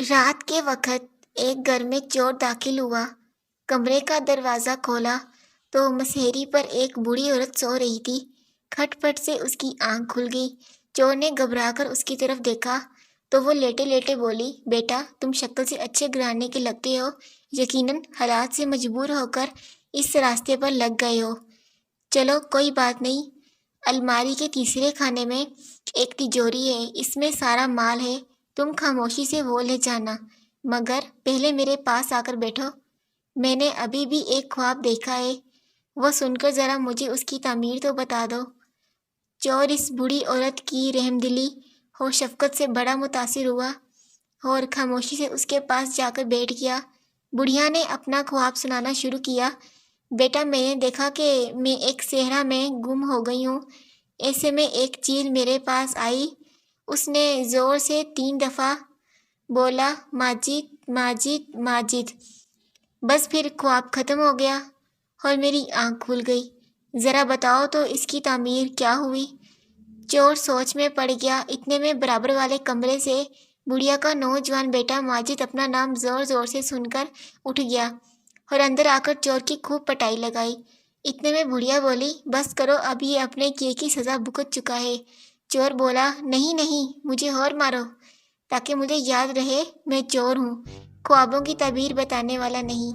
رات کے وقت ایک گھر میں چور داخل ہوا۔ کمرے کا دروازہ کھولا تو مسہری پر ایک بوڑھی عورت سو رہی تھی۔ کھٹ پٹ سے اس کی آنکھ کھل گئی۔ چور نے گھبرا کر اس کی طرف دیکھا تو وہ لیٹے لیٹے بولی، بیٹا تم شکل سے اچھے گھرانے کے لگتے ہو، یقیناً حالات سے مجبور ہو کر اس راستے پر لگ گئے ہو۔ چلو کوئی بات نہیں، الماری کے تیسرے خانے میں ایک تجوری ہے، اس میں سارا مال ہے، تم خاموشی سے وہ لے جانا، مگر پہلے میرے پاس آ کر بیٹھو، میں نے ابھی بھی ایک خواب دیکھا ہے، وہ سن کر ذرا مجھے اس کی تعمیر تو بتا دو۔ چور اس بوڑھی عورت کی رحمدلی اور شفقت سے بڑا متاثر ہوا اور خاموشی سے اس کے پاس جا کر بیٹھ گیا۔ بڑھیا نے اپنا خواب سنانا شروع کیا، بیٹا میں نے دیکھا کہ میں ایک صحرا میں گم ہو گئی ہوں، ایسے میں ایک چیل میرے پاس آئی، اس نے زور سے 3 دفعہ بولا، ماجد ماجد ماجد، بس پھر خواب ختم ہو گیا اور میری آنکھ کھل گئی، ذرا بتاؤ تو اس کی تعمیر کیا ہوئی؟ چور سوچ میں پڑ گیا۔ اتنے میں برابر والے کمرے سے بڑھیا کا نوجوان بیٹا ماجد اپنا نام زور زور سے سن کر اٹھ گیا اور اندر آ کر چور کی خوب پٹائی لگائی۔ اتنے میں بڑھیا بولی، بس کرو، اب یہ اپنے کیے کی سزا بھگت چکا ہے۔ چور بولا، نہیں نہیں، مجھے اور مارو تاکہ مجھے یاد رہے میں چور ہوں، خوابوں کی تعبیر بتانے والا نہیں۔